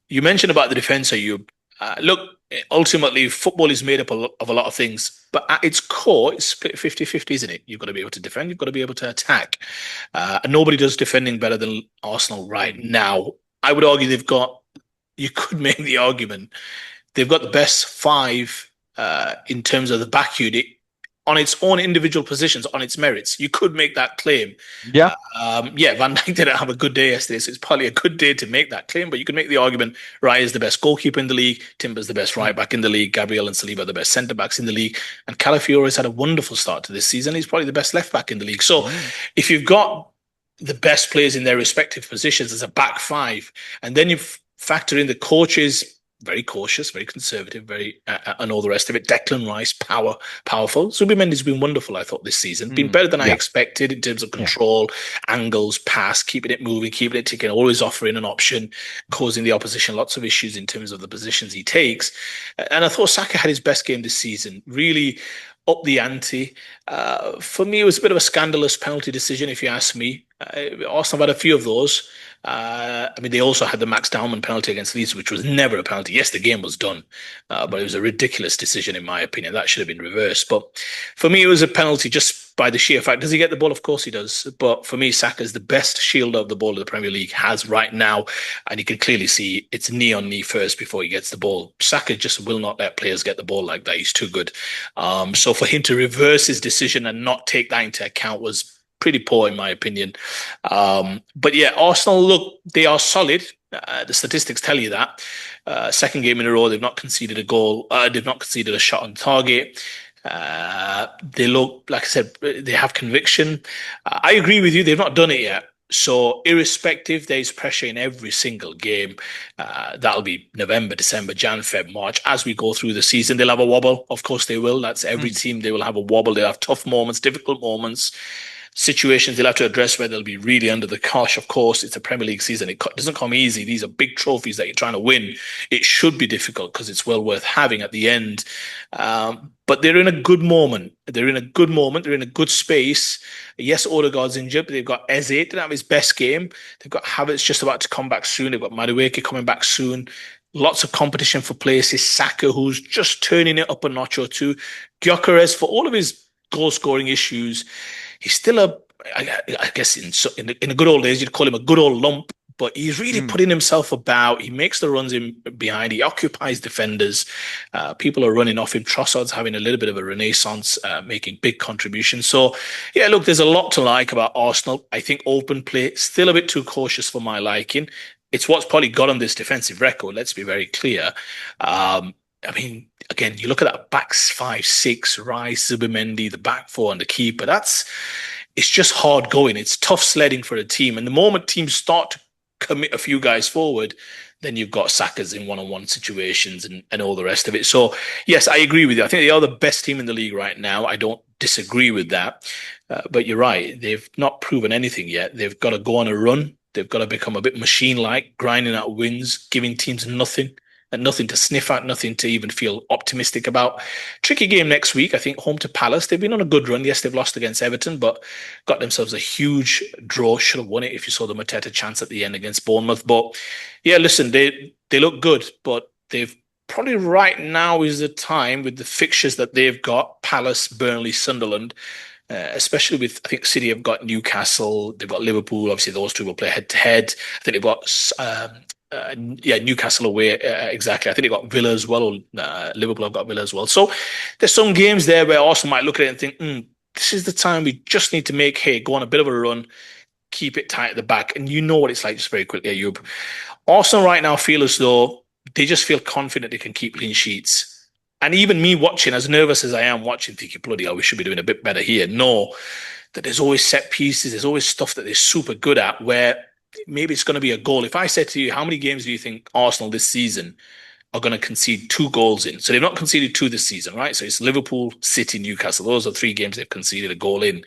you mentioned about the defence, look, ultimately, football is made up of a lot of things, but at its core, it's split 50-50, isn't it? You've got to be able to defend, you've got to be able to attack. And nobody does defending better than Arsenal right now. I would argue they've got, you could make the argument they've got the best five in terms of the back unit on its own individual positions, on its merits. You could make that claim. Yeah. Yeah, Van Dijk didn't have a good day yesterday, so it's probably a good day to make that claim. But you can make the argument: Raya is the best goalkeeper in the league, Timber's the best right Mm. back in the league, Gabriel and Saliba are the best centre backs in the league, and Calafiore has had a wonderful start to this season. He's probably the best left back in the league. So Mm. if you've got the best players in their respective positions as a back five, and then you factor in the coaches very cautious, very conservative, very and all the rest of it. Declan Rice, powerful. Zubimendi's been wonderful, I thought, this season. Been Mm. better than I Yeah. expected in terms of Yeah. control, angles, pass, keeping it moving, keeping it ticking, always offering an option, causing the opposition lots of issues in terms of the positions he takes. And I thought Saka had his best game this season. Really up the ante. For me, it was a bit of a scandalous penalty decision, if you ask me. Arsenal had a few of those. I mean, they also had the Max Dowman penalty against Leeds, which was never a penalty. Yes, the game was done, but it was a ridiculous decision, in my opinion. That should have been reversed. But for me, it was a penalty just by the sheer fact. Does he get the ball? Of course he does. But for me, Saka is the best shielder of the ball of the Premier League has right now. And you can clearly see it's knee on knee first before he gets the ball. Saka just will not let players get the ball like that. He's too good. So for him to reverse his decision and not take that into account was pretty poor, in my opinion. But yeah, Arsenal, look, they are solid. The statistics tell you that. Second game in a row, they've not conceded a goal. They've not conceded a shot on target. They look, like I said, they have conviction. I agree with you. They've not done it yet. So irrespective, there's pressure in every single game. That'll be November, December, Jan, Feb, March. As we go through the season, they'll have a wobble. Of course they will. That's every team. They will have a wobble. They'll have tough moments, difficult moments, situations they'll have to address where they'll be really under the cosh. Of course, it's a Premier League season. It doesn't come easy. These are big trophies that you're trying to win. It should be difficult because it's well worth having at the end. But they're in a good moment. They're in a good moment. They're in a good space. Yes, Odegaard's injured, but they've got Eze. Didn't have his best game. They've got Havertz just about to come back soon. They've got Madueke coming back soon. Lots of competition for places. Saka, who's just turning it up a notch or two. Gyökeres, for all of his goal-scoring issues, he's still I guess in the good old days, you'd call him a good old lump, but he's really Mm. putting himself about. He makes the runs in behind. He occupies defenders. People are running off him. Trossard's having a little bit of a renaissance, making big contributions. So, yeah, look, there's a lot to like about Arsenal. I think open play, still a bit too cautious for my liking. It's what's probably got on this defensive record. Let's be very clear. I mean, again, you look at that back five, six, Rice, Zubimendi, the back four, and the keeper. It's just hard going. It's tough sledding for a team. And the moment teams start to commit a few guys forward, then you've got Sakas in one-on-one situations and all the rest of it. So, yes, I agree with you. I think they are the best team in the league right now. I don't disagree with that. But you're right. They've not proven anything yet. They've got to go on a run. They've got to become a bit machine-like, grinding out wins, giving teams nothing. And nothing to sniff at, nothing to even feel optimistic about. Tricky game next week, I think, home to Palace. They've been on a good run. Yes, they've lost against Everton, but got themselves a huge draw. Should have won it if you saw the Mateta chance at the end against Bournemouth. But yeah, listen, they look good, but they've probably right now is the time with the fixtures that they've got, Palace, Burnley, Sunderland, especially with, I think City have got Newcastle, they've got Liverpool. Obviously, those two will play head to head. I think they've got Newcastle away, exactly. I think they got Villa as well. Liverpool have got Villa as well. So there's some games there where Arsenal might look at it and think, this is the time we just need to make hay, go on a bit of a run, keep it tight at the back. And you know what it's like, just very quickly, Ayub. Arsenal right now feel as though they just feel confident they can keep clean sheets. And even me watching, as nervous as I am watching, thinking, bloody hell, we should be doing a bit better here. No, that there's always set pieces, there's always stuff that they're super good at where maybe it's going to be a goal. If I said to you, how many games do you think Arsenal this season are going to concede 2 goals in? So they've not conceded 2 this season, right? So it's Liverpool, City, Newcastle. Those are 3 games they've conceded a goal in.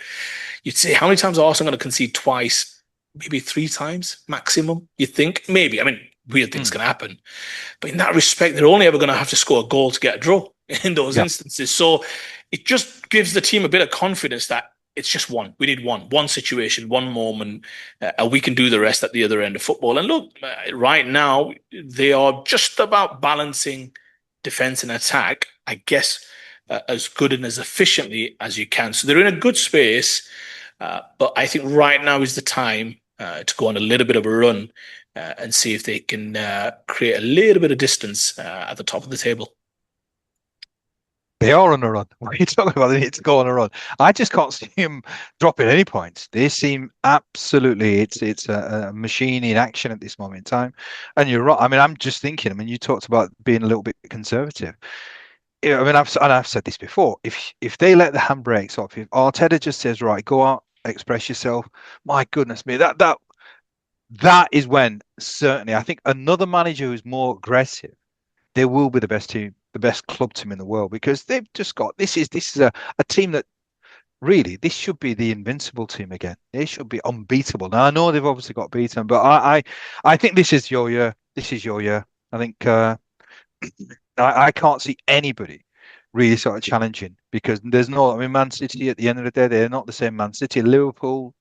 You'd say, how many times are Arsenal going to concede twice? Maybe 3 times maximum, you think? Maybe. I mean, weird things can happen. But in that respect, they're only ever going to have to score a goal to get a draw in those instances. So it just gives the team a bit of confidence that it's just one. We need one situation, one moment, and we can do the rest at the other end of football. And look, right now, they are just about balancing defense and attack, I guess, as good and as efficiently as you can. So they're in a good space, but I think right now is the time to go on a little bit of a run and see if they can create a little bit of distance at the top of the table. They are on a run. What are you talking about? They need to go on a run. I just can't see him dropping any points. They seem absolutely it's a machine in action at this moment in time. And you're right. I mean, I'm just thinking. I mean, you talked about being a little bit conservative. Yeah, I mean, I've said this before. If they let the handbrakes off, if Arteta just says, right, go out, express yourself, my goodness me, that is when certainly I think another manager who's more aggressive, they will be the best team, the best club team in the world because they've just got this is a team that really this should be the invincible team again. They should be unbeatable. Now I know they've obviously got beaten, but I think this is your year. This is your year. I think I can't see anybody really sort of challenging because there's no. I mean, Man City at the end of the day, they're not the same Man City. Liverpool,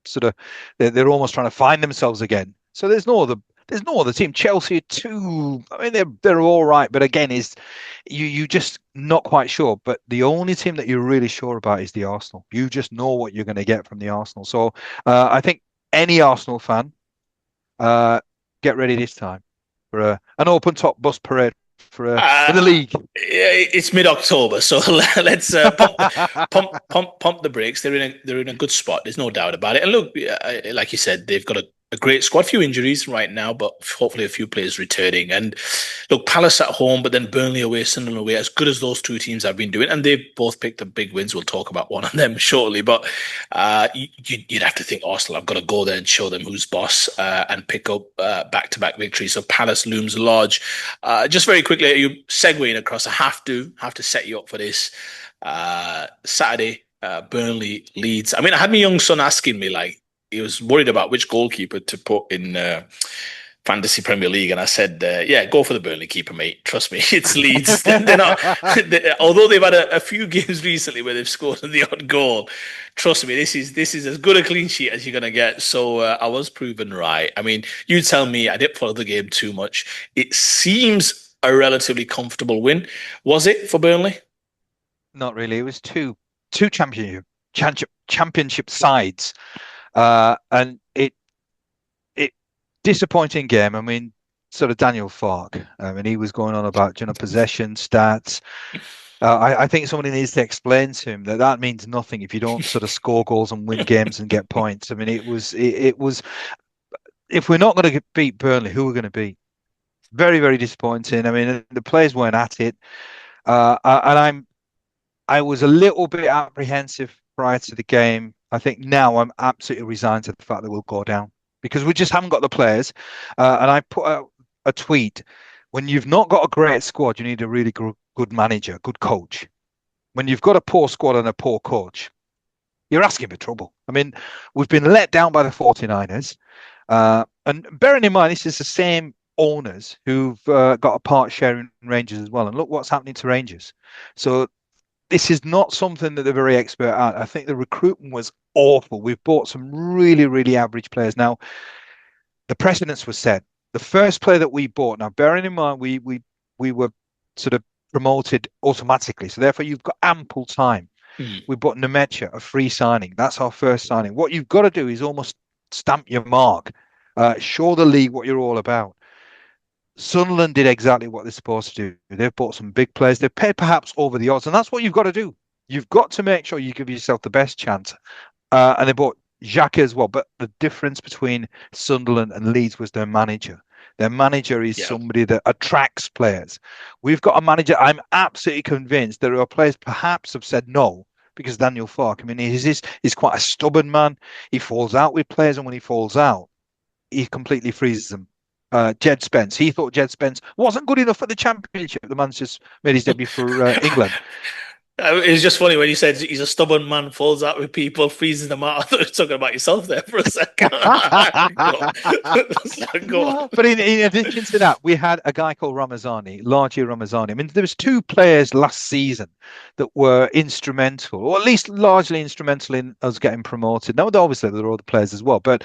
sort of they're almost trying to find themselves again. So there's no other team. Chelsea too. I mean they're all right, but again is you just not quite sure. But the only team that you're really sure about is the Arsenal. You just know what you're going to get from the Arsenal. So I think any Arsenal fan get ready this time for an open top bus parade for the league. It's mid-October, so let's pump the brakes. They're in a good spot. There's no doubt about it. And look, like you said, they've got a great squad. Few injuries right now, but hopefully a few players returning. And look, Palace at home, but then Burnley away, Sunderland away. As good as those two teams have been doing, and they've both picked up big wins. We'll talk about one of them shortly. But you'd have to think Arsenal have got to go there and show them who's boss and pick up back-to-back victories. So Palace looms large. Just very quickly, you segueing across. I have to set you up for this Saturday. Burnley Leeds. I mean, I had my young son asking me like. He was worried about which goalkeeper to put in Fantasy Premier League, and I said, "Yeah, go for the Burnley keeper, mate. Trust me, it's Leeds. They're not, although they've had a few games recently where they've scored the odd goal. Trust me, this is as good a clean sheet as you're gonna get." So I was proven right. I mean, you tell me. I didn't follow the game too much. It seems a relatively comfortable win. Was it for Burnley? Not really. It was two championship sides. And it disappointing game. I mean, sort of Daniel Farke. I mean, he was going on about possession stats. I think somebody needs to explain to him that means nothing if you don't sort of score goals and win games and get points. I mean, it was if we're not going to beat Burnley, who are we going to beat? Very, very disappointing. I mean, the players weren't at it, and I was a little bit apprehensive prior to the game. I think now I'm absolutely resigned to the fact that we'll go down because we just haven't got the players. And I put out a tweet: when you've not got a great squad, you need a really good manager, good coach. When you've got a poor squad and a poor coach, you're asking for trouble. I mean, we've been let down by the 49ers. And bearing in mind, this is the same owners who've got a part share in Rangers as well. And look what's happening to Rangers. So this is not something that they're very expert at. I think the recruitment was awful. We've bought some really, really average players. Now, the precedence was set. The first player that we bought, now bearing in mind we were sort of promoted automatically. So therefore you've got ample time. We bought Nemecha, a free signing. That's our first signing. What you've got to do is almost stamp your mark. Show the league what you're all about. Sunderland did exactly what they're supposed to do. They've bought some big players. They've paid perhaps over the odds, and that's what you've got to do. You've got to make sure you give yourself the best chance. And they bought Xhaka as well. But the difference between Sunderland and Leeds was their manager. Their manager is somebody that attracts players. We've got a manager. I'm absolutely convinced there are players perhaps have said no because Daniel Farke. I mean, he's quite a stubborn man. He falls out with players, and when he falls out, he completely freezes them. Jed Spence. He thought Jed Spence wasn't good enough for the championship. The man's just made his debut for England. It was just funny when you said he's a stubborn man, falls out with people, freezes them out. I thought you were talking about yourself there for a second. Go on. But in addition to that, we had a guy called Largi Ramazani. I mean, there was two players last season that were instrumental, or at least largely instrumental in us getting promoted. Now, obviously, there are other players as well, but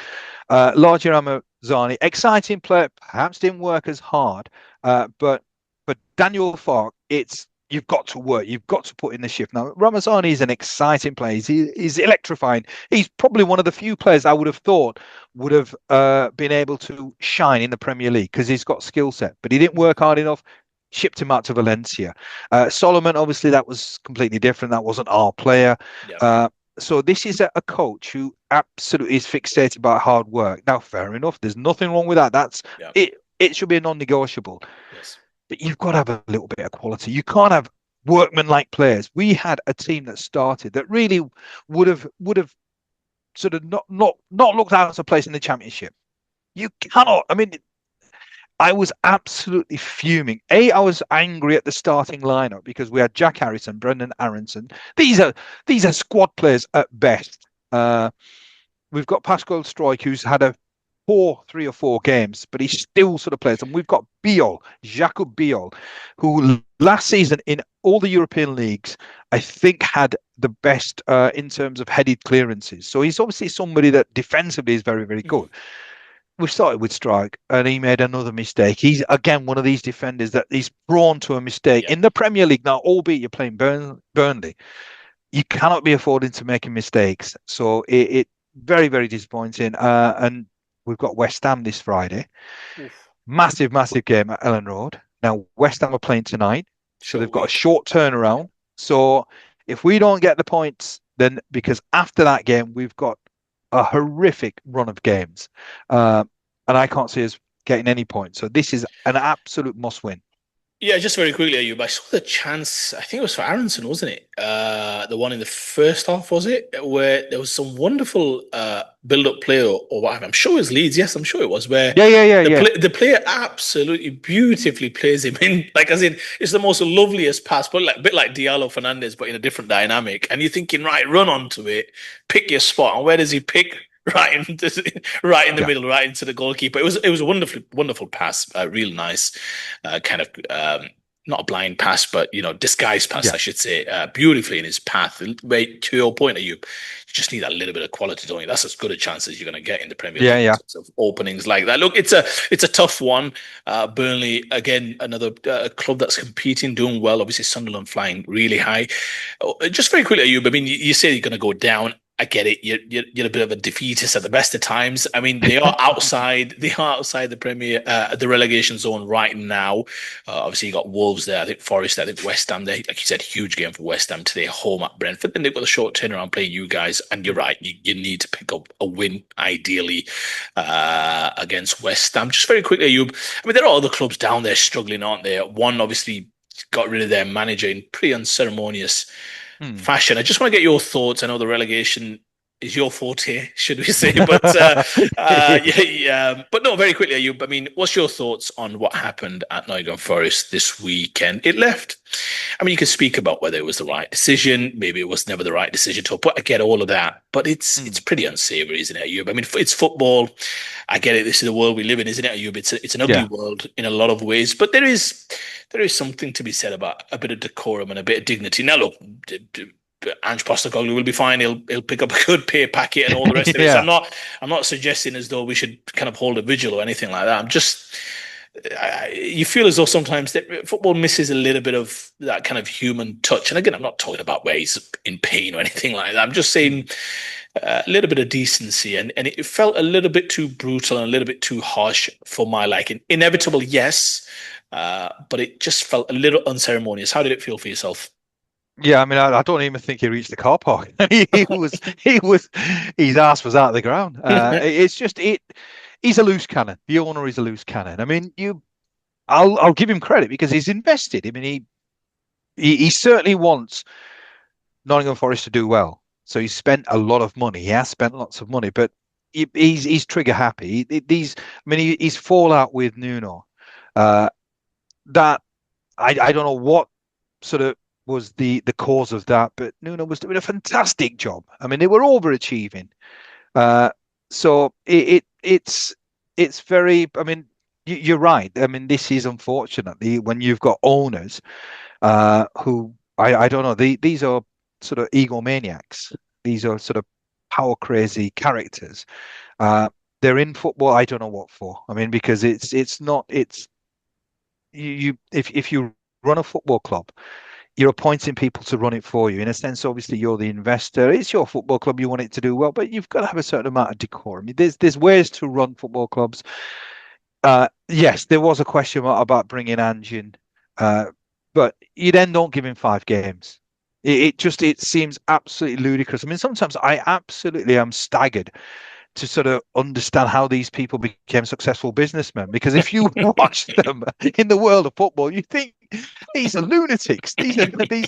Largi Ramazani, exciting player, perhaps didn't work as hard, but Daniel Farke, you've got to work. You've got to put in the shift. Now, Ramazani is an exciting player. He's electrifying. He's probably one of the few players I would have thought would have been able to shine in the Premier League because he's got skill set, but he didn't work hard enough. Shipped him out to Valencia. Solomon, obviously, that was completely different. That wasn't our player. Yeah, So this is a coach who absolutely is fixated by hard work. Now, fair enough. There's nothing wrong with that. That's yeah, it. It should be a non-negotiable. yes, But you've got to have a little bit of quality. You can't have workman-like players. We had a team that started that really would have sort of not looked out of place in the championship. You cannot. I mean, I was absolutely fuming. I was angry at the starting lineup because we had Jack Harrison, Brendan Aronson. These are squad players at best. We've got Pascal Stroik, who's had a poor 3 or 4 games, but he still sort of plays. And we've got Biol, Jakub Biol, who last season in all the European leagues, I think had the best in terms of headed clearances. So he's obviously somebody that defensively is very, very good. We started with Strike and he made another mistake. He's again one of these defenders that he's prone to a mistake yeah. in the Premier League now, albeit you're playing Burnley. You cannot be affording to making mistakes. So it very, very disappointing. And we've got West Ham this Friday. Oof. Massive, massive game at Ellen Road. Now, West Ham are playing tonight. So they've Short got a week. short turnaround. So if we don't get the points, then because after that game, we've got a horrific run of games. And I can't see us getting any points. So this is an absolute must win. Yeah, just very quickly, Ayub. I saw the chance. I think it was for Aronson, wasn't it? The one in the first half, was it? Where there was some wonderful build-up play or what? I'm sure it was Leeds. Yes, I'm sure it was. Where Yeah. the player absolutely beautifully plays him in, like as in it's the most loveliest pass, but like a bit like Diallo Fernandez, but in a different dynamic. And you're thinking, right, run onto it, pick your spot, and where does he pick? Right in the Yeah. middle, right into the goalkeeper. It was a wonderful pass, real nice, kind of not a blind pass, but disguised pass, Yeah. I should say, beautifully in his path. Wait, to your point, you just need that little bit of quality, don't you? That's as good a chance as you're going to get in the Premier Yeah. League in Yeah. terms of openings like that. Look, it's a tough one. Burnley again, another club that's competing, doing well. Obviously, Sunderland flying really high. Just very quickly, Ayub. I mean, you say you're going to go down. I get it. You're a bit of a defeatist at the best of times. I mean, they are outside. They are outside the Premier, the relegation zone right now. Obviously, you got Wolves there. I think Forest there. I think West Ham there. Like you said, huge game for West Ham today, home at Brentford. Then they've got a short turnaround playing you guys. And you're right. You need to pick up a win ideally against West Ham. Just very quickly, Ayub. I mean, there are other clubs down there struggling, aren't there? One obviously got rid of their manager in pretty unceremonious Hmm. fashion. I just want to get your thoughts. I know the relegation is your forte, should we say? But yeah. But no, very quickly, Ayub. I mean, what's your thoughts on what happened at Nottingham Forest this weekend? It left. I mean, you can speak about whether it was the right decision. Maybe it was never the right decision to put. I get all of that, but it's Hmm. pretty unsavory, isn't it, Ayub? I mean, it's football. I get it. This is the world we live in, isn't it, Ayub? It's an ugly Yeah. world in a lot of ways, but there is something to be said about a bit of decorum and a bit of dignity. Now, look, Ange Postecoglou will be fine. He'll pick up a good pay packet and all the rest of it. So Yeah. I'm not suggesting as though we should kind of hold a vigil or anything like that. You feel as though sometimes that football misses a little bit of that kind of human touch. And again, I'm not talking about where he's in pain or anything like that. I'm just saying a little bit of decency, and it felt a little bit too brutal and a little bit too harsh for my liking. Inevitable, yes, but it just felt a little unceremonious. How did it feel for yourself? Yeah, I mean, I don't even think he reached the car park. His ass was out of the ground. It's just it. He's a loose cannon. The owner is a loose cannon. I mean, I'll give him credit because he's invested. I mean, he certainly wants Nottingham Forest to do well. So he's spent a lot of money. He has spent lots of money, but he's trigger happy. He's fallout with Nuno. Uh, that I don't know what sort of was the cause of that, but Nuno was doing a fantastic job. I mean, they were overachieving. Uh, so it's very. I mean, you're right. I mean, this is unfortunately when you've got owners who I don't know. These are sort of egomaniacs. These are sort of power crazy characters. Uh, they're in football. I don't know what for. I mean, because it's not. It's if you run a football club, you're appointing people to run it for you. In a sense, obviously, you're the investor. It's your football club. You want it to do well, but you've got to have a certain amount of decorum. There's ways to run football clubs. Yes, there was a question mark about bringing Ange in, uh, but you then don't give him 5 games. It seems absolutely ludicrous. I mean, sometimes I absolutely am staggered to sort of understand how these people became successful businessmen. Because if you watch them in the world of football, you think these are lunatics. These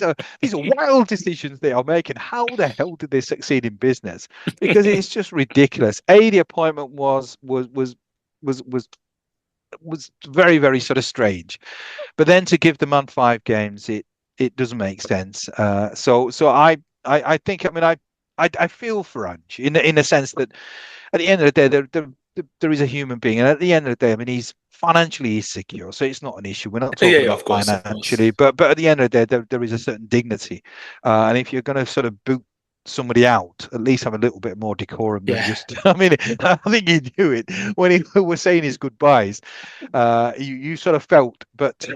are wild decisions they are making. How the hell did they succeed in business? Because it's just ridiculous. The appointment was very, very sort of strange. But then to give the man 5 games, it doesn't make sense. So I think, I mean, I feel for Ange in the sense that at the end of the day, there is a human being, and at the end of the day, I mean, he's secure, so it's not an issue. We're not Yeah, talking yeah, about of course, of financially, course. but at the end of the day, there is a certain dignity, and if you're going to sort of boot somebody out, at least have a little bit more decorum than Yeah. just. I mean, I think he knew it when he was saying his goodbyes. You sort of felt, but.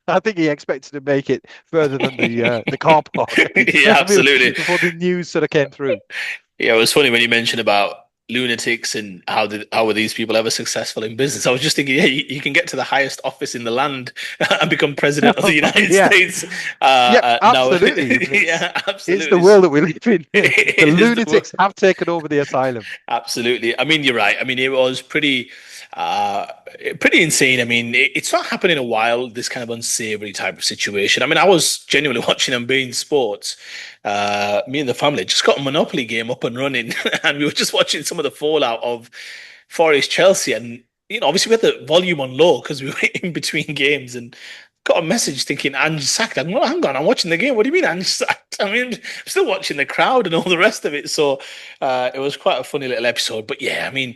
I think he expected to make it further than the car park Yeah, absolutely. before the news sort of came through. Yeah, it was funny when you mentioned about lunatics and how were these people ever successful in business. I was just thinking, yeah, you can get to the highest office in the land and become president of the United Yeah, States. yep, Now, absolutely. I mean, yeah, it's the absolutely. world that we live in. The It is the lunatics have taken over the asylum. Absolutely. I mean, you're right. I mean, it was uh, pretty insane. I mean, it's not happened in a while, this kind of unsavory type of situation. I mean, I was genuinely watching on being sports. Me and the family just got a Monopoly game up and running, and we were just watching some of the fallout of Forest Chelsea. And, obviously we had the volume on low because we were in between games and got a message thinking Ange sacked. I'm like, hang on, I'm watching the game. What do you mean Ange sacked? I mean, I'm still watching the crowd and all the rest of it. So it was quite a funny little episode. But yeah, I mean,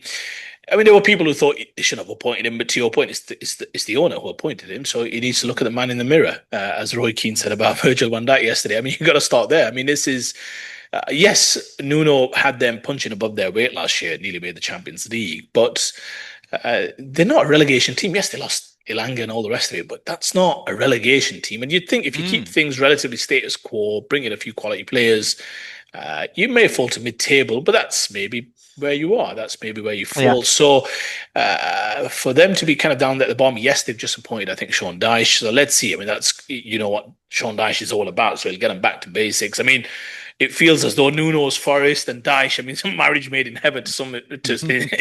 there were people who thought they shouldn't have appointed him, but to your point, it's the owner who appointed him, so he needs to look at the man in the mirror, as Roy Keane said about Virgil van Dijk yesterday. I mean, you've got to start there. I mean, this is yes, Nuno had them punching above their weight last year, nearly made the Champions League, but they're not a relegation team. Yes, they lost Ilanga and all the rest of it, but that's not a relegation team. And you'd think if you keep Mm. things relatively status quo, bring in a few quality players, you may fall to mid-table, but that's maybe where you are. That's maybe where you Yeah. fall. So for them to be kind of down at the bottom, yes, they've just appointed, I think, Sean Dyche. So let's see. I mean, that's what Sean Dyche is all about. So he'll get them back to basics. I mean, it feels as though Nuno's Forest and Dyche, I mean, some marriage made in heaven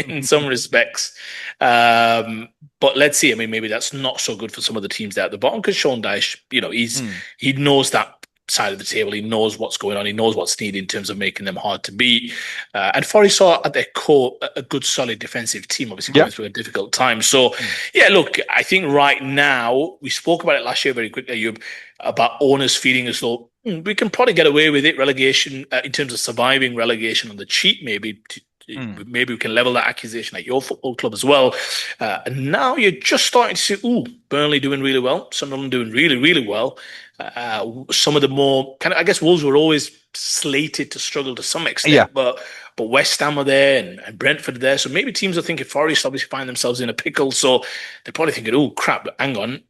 in some respects. But let's see. I mean, maybe that's not so good for some of the teams there at the bottom because Sean Dyche, Mm. he knows that side of the table. He knows what's going on. He knows what's needed in terms of making them hard to beat. And Forest saw at their core a good, solid defensive team, obviously Yeah. going through a difficult time. So, Mm. yeah, look, I think right now, we spoke about it last year very quickly, Ayub, about owners feeling as though we can probably get away with it, relegation, in terms of surviving relegation on the cheap, maybe. Mm. Maybe we can level that accusation at your football club as well. And now you're just starting to see, Burnley doing really well, Sunderland doing really, really well. Some of the more kind of, I guess, Wolves were always slated to struggle to some Yeah. extent, but West Ham are there and Brentford are there. So maybe teams are thinking Forest obviously find themselves in a pickle. So they're probably thinking, oh crap, hang on.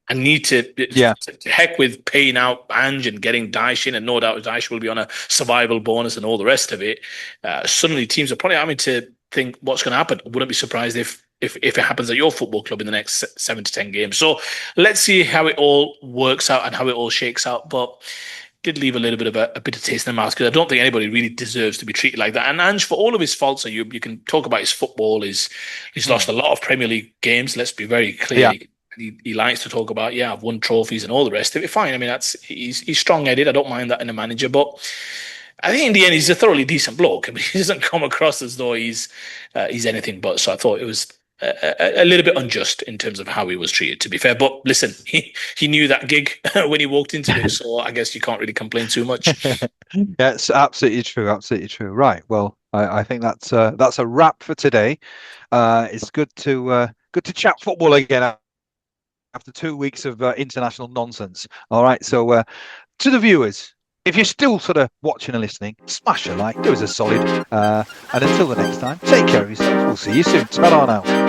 I need to Yeah. heck with paying out Ange and getting Dyche in, and no doubt Dyche will be on a survival bonus and all the rest of it. Suddenly, teams are probably having to think what's going to happen. I wouldn't be surprised if it happens at your football club in the next 7 to 10 games. So let's see how it all works out and how it all shakes out. But did leave a little bit of a bitter taste in the mouth because I don't think anybody really deserves to be treated like that. And Ange, for all of his faults, you can talk about his football. He's lost Mm. a lot of Premier League games. Let's be very clear. Yeah. He likes to talk about, I've won trophies and all the rest of it. Fine. I mean, he's strong-headed. I don't mind that in a manager, but I think in the end he's a thoroughly decent bloke. I mean, he doesn't come across as though he's anything but. So I thought it was a little bit unjust in terms of how he was treated, to be fair. But listen, he knew that gig when he walked into it, so I guess you can't really complain too much. Yeah, it's absolutely true. Absolutely true. Right. Well, I think that's a wrap for today. It's good to chat football again after 2 weeks of international nonsense. All right. So to the viewers, if you're still sort of watching and listening, smash a like, do us a solid. And until the next time, take care of yourselves. We'll see you soon. Ta-ra now.